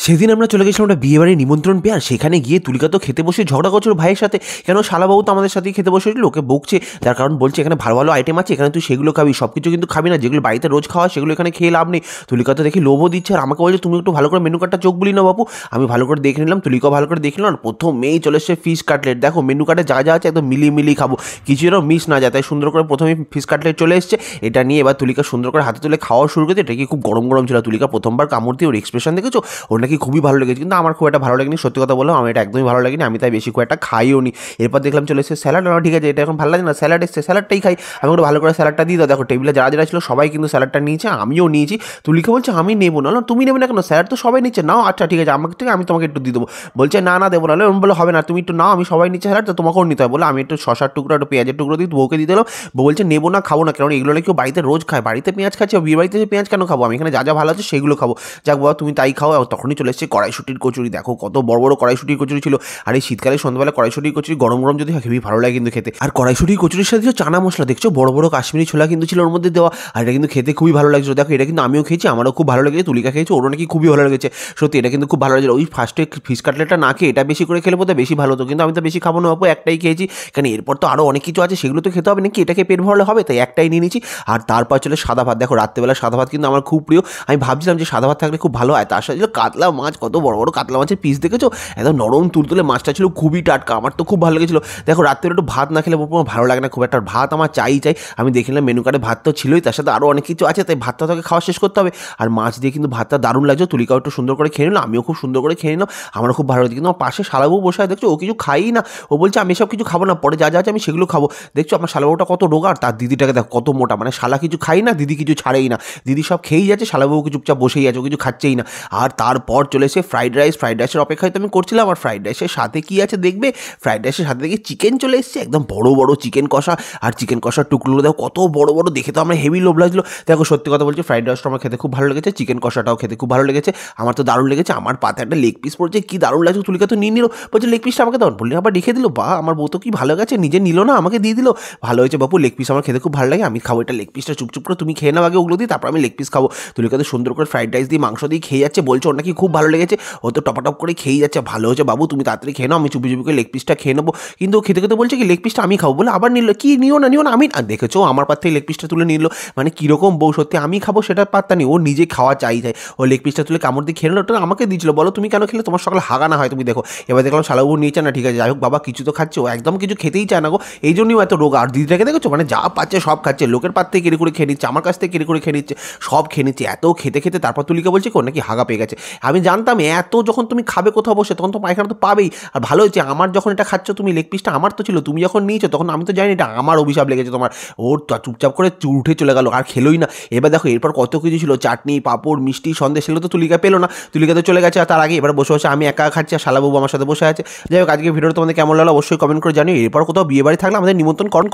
সেদিন আমরা চলে গেছিলাম একটা বিয়েবাড়ির নিমন্ত্রণ পেয়ে, আর সেখানে গিয়ে তুলিকা তো খেতে বসে ঝগড়া করছে ওর ভাইয়ের সাথে। কেন শালাবাবু তো আমাদের সাথেই খেতে বসেছিল, ওকে বকছে। তার কারণ বলছে এখানে ভালো ভালো আইটেম আছে, এখানে তুই সেগুলো খাবি, সব কিছু কিন্তু খাবি না, যেগুলো বাড়িতে রোজ খাওয়া সেগুলো এখানে খেয়ে লাভ নেই। তুলিকা তো দেখি লোভও দিচ্ছে, আর আমাকে বলছে তুমি একটু ভালো করে মেনু কার্ডটা চোখ বলি না বাবু। আমি ভালো করে দেখে নিলাম, তুলিকাও ভালো করে দেখে নিলাম, আর প্রথমেই চলে এসছে ফিশ কাটলেট। দেখো মেনু কার্ডে যা যা আছে একদম মিলিয়ে খাবো, কিছু যেন মিস না যায়, তাই সুন্দর করে প্রথমেই ফিশ কাটলেট চলে এসছে। এটা নিয়ে এবার তুলিকা সুন্দর করে হাতে তুলে খাওয়া শুরু করেছে। এটা কি খুব গরম গরম ছিল। তুলিকা প্রথমবার কামড় দিয়ে ওর এক্সপ্রেশন দেখেছো, ওর নাকি খুবই ভালো লেগেছে, কিন্তু আমার খুব একটা ভালো লাগেনি। সত্যি কথা বললাম, আমি এটা একদমই ভালো লাগেনি, আমি তাই বেশি খুব একটা খাইও নি। এরপর দেখলাম চলে এসেছে স্যালাড। আমার ঠিক আছে, এটা এখন ভালো লাগে না, স্যালাড এসছে, স্যালাডটাই খাই। আমি একটু ভালো করে স্যালাডটা দিয়ে দাও। দেখো টেবিলে যারা যারা ছিল সবাই কিন্তু স্যালাডটা নিয়েছে, আমিও নিয়েছি। তুলিকা বলছে আমি নেবো না। তুমি নেবে না কেন, স্যালাড তো সবাই নিচ্ছে, নাও। আচ্ছা ঠিক আছে, আমাকে থেকে আমি তোমাকে একটু দিয়ে দেবো। বলছে না না দেবো না। আমি বলে হবে না, তুমি একটু নাও, আমি সবাই নিচ্ছে স্যালাড, তো তোমাকেও নিতে হয়। বলে আমি একটু শসার টুকরো একটু পেঁয়াজের টুকরো দিয়ে বউকে দিয়ে দিলাম। বউ বলছে নেবো না, খাবো না, কারণ এগুলো কেউ বাড়িতে রোজ খায়, বাড়িতে পেঁয়াজ খাচ্ছে, বিয়ে বাড়িতে পেঁয়াজ কেন খাবো, আমি এখানে যা যা ভালো আছে সেগুলো খাবো। যাক বাবা তুমি তাই খাও। তখনই চলে এসেছে কড়াইশুটির কচুরি। দেখো কত বড় বড় কড়াইশুটির কচুরি ছিল। আর এই শীতকালে সন্ধ্যাবেলা কড়াইশুটির কচুরি গরম গরম যদি হয়, খুবই ভালো লাগে কিন্তু খেতে। আর কড়াইশুটির কচুরির সাথে চানা মশলা দেখছো, বড় বড় কাশ্মীরি ছোলা কিন্তু ছিল ওর মধ্যে দেওয়া, আর এটা কিন্তু খেতে খুবই ভালো লাগছিল। দেখো এটা কিন্তু আমিও খেয়েছি, আমারও খুব ভালো লেগেছে। তুলিকা খেয়েছে, ওরও নাকি খুবই ভালো লেগেছে। সত্যি এটা কিন্তু খুব ভালো লাগছে। ওই ফার্স্টে ফিশ কাটলেটটা না খেয়ে এটা বেশি করে খেলে বোধহয় বেশি ভালো হতো, কিন্তু আমি তো বেশি খাবো না বাপু, একটাই খেয়েছি। কারণ এরপর তো আরও অনেক কিছু আছে, সেগুলো তো খেতে হবে নাকি, এটাকে পেট ভরলে হবে, তাই একটাই নিয়ে নিয়েছি। আর তারপর চলে সাদা ভাত। দেখো রাত্রেবেলা সাদা ভাত কিন্তু আমার খুব প্রিয়। আমি ভাবছিলাম যে সাদা ভাত থাকলে খুব ভালো হয়। তার সাথে ছিল কাতলা মাছ, কত বড় বড় কাতলা মাছের পিস দেখেছো, একদম নরম তুলতুলে মাছটা ছিল, খুবই টাটকা। আমার তো খুব ভালো লেগেছিলো। দেখো রাত্রে একটু ভাত না খেলে ভালো লাগে না খুব একটা, ভাত আমার চাই। আমি দেখলাম মেনু কার্ডে ভাত তো ছিলই, তার সাথে আরও অনেক কিছু আছে, তাই ভাতটা তোকে খাওয়া শেষ করতে হবে। আর মাছ দিয়ে কিন্তু ভাতটা দারুণ লাগছে। তুলিকাও একটু সুন্দর করে খেয়ে নিল, আমিও খুব সুন্দর করে খেয়ে নিলাম, আমারও খুব ভালো লাগছে। কিন্তু আমার পাশে শালাবু বসে আছে, দেখছো ও কিছু খাই না। ও বলছে আমি এসব কিছু খাবো না, পরে যা যা আছে আমি সেগুলো খাবো। দেখছো আমার শালাবুটা কত রোগা, আর তার দিদিটাকে দেখো কত মোটা। মানে শালা কিছু খাই না, দিদি কিছু ছাড়েই না, দিদি সব খেয়েই যাচ্ছে, শালাবুকে চুপচাপ বসেই আছে, ও কিছু খাচ্ছেই না। আর তারপর চলে এসে ফ্রাইড রাইস। ফ্রাইড রাইসের অপেক্ষায় তো আমি করছিলাম। আর ফ্রাইড রাইসের সাথে কি আছে দেখবে, ফ্রাইড রাইসের সাথে দেখি চিকেন চলে এসেছে, একদম বড় বড় চিকেন কষা। আর চিকেন কষার টুকরোগুলো দেখো কত বড় বড়, দেখে তো আমার হেভি লোভ লাগছিলো। দেখো সত্যি কথা বলছি, ফ্রাইড রাইসটা আমার খেতে খুব ভালো লেগেছে, চিকেন কষাটাও খেতে খুব ভালো লেগেছে, আমার তো দারুণ লেগেছে। আমার পাতে একটা লেগ পিস পড়ছে, কি দারুণ লাগছে। তুলিকা তো নিয়ে নিল, বলছে লেগ পিসটা আমাকে দাও, বললে আবার রেখে দিল। বা আমার বউ তো কি ভালো গেছে, নিজে নিল না, আমাকে দিয়ে দিল। ভালো হয়েছে বাপু, লেগ পিস আমার খেতে খুব ভালো লাগে, আমি খাবো এটা লেগ পিসটা। চুপচুপ করে তুমি খেয়ে নাও আগে ওগুলো দিয়ে, তারপর আমি লেগ পিস খাবো। তুলিকা তো সুন্দর করে ফ্রাইড রাইস দিয়ে মাংস দিয়ে খেয়ে যাচ্ছে, বলছে ওর নাকি খুব ভালো লেগেছে, ও তো টপাটপ করে খেয়ে যাচ্ছে। ভালো হয়েছে বাবু, তুমি তাড়াতাড়ি খেয়ে নাও, আমি চুপি চুপি করে লেগ পিসটা খেয়ে নেবো। কিন্তু খেতে খেতে বলছে কি লেগ পিসটা আমি খাবো, বলে আবার নিল, কি নিও না নিও না, আমি দেখেছো আমার পাত থেকে লেগ পিসটা তুলে নিল। মানে কীরকম বউ, সত্যি আমি খাবো সেটা পাত্তা নেই, ও নিজে খাওয়া চাই যায়। ও লেগ পিসটা তুলে কামড় দিয়ে খেয়ে নিল, ওটা আমাকে দিয়েছিল। বলো তুমি কেন খেলে, তোমার সকাল হাগানা হয় তুমি দেখো। এবার দেখলাম শালাবু নিয়েছে না, ঠিক আছে যাই হোক, বাবা কিছু তো খাচ্ছে, ও একদম কিছু খেতেই চায় না গো, এই জন্যই এত রোগ। আর দিদিটাকে দেখেছো, মানে যা পাচ্ছে সব খাচ্ছে, লোকের পাত থেকে কেড়ে করে খেয়ে নিচ্ছে, আমার কাছ থেকে কেড়ে করে খেয়ে নিচ্ছে, সব খেয়ে নিচ্ছে। এত খেতে খেতে তারপর তুলিকা বলছে কোন নাকি হাগা পেয়ে গেছে। আমি জানতাম এত যখন তুমি খাবে কোথাও বসে, তখন তো পায়খানা তো পাবেই। আর ভালো হয়েছে আমার যখন এটা খাচ্ছ তুমি, লেগ পিসটা আমার তো ছিল, তুমি যখন নিয়েছো তখন আমি তো জানি এটা আমার অভিশাপ লেগেছে তোমার। ওর চুপচাপ করে উঠে চলে গেল, আর খেলোই না। এবার দেখো এরপর কত কিছু ছিল, চাটনি পাঁপড় মিষ্টি সন্দেশ, সেগুলো তো তুলিকা পেলো না, তুলিকা তো চলে গেছে। আর তার আগে এবার বসে বসে আমি একা খাচ্ছি, আর শালাবাবু আমার সাথে বসে আছে। যাই হোক আজকে ভিডিওটা তোমাদের কেমন লাগলো অবশ্যই কমেন্ট করে জানিও। এরপর কোথাও বিয়ে বাড়ি থাকলে আমাদের নিমন্ত্রণ করুন।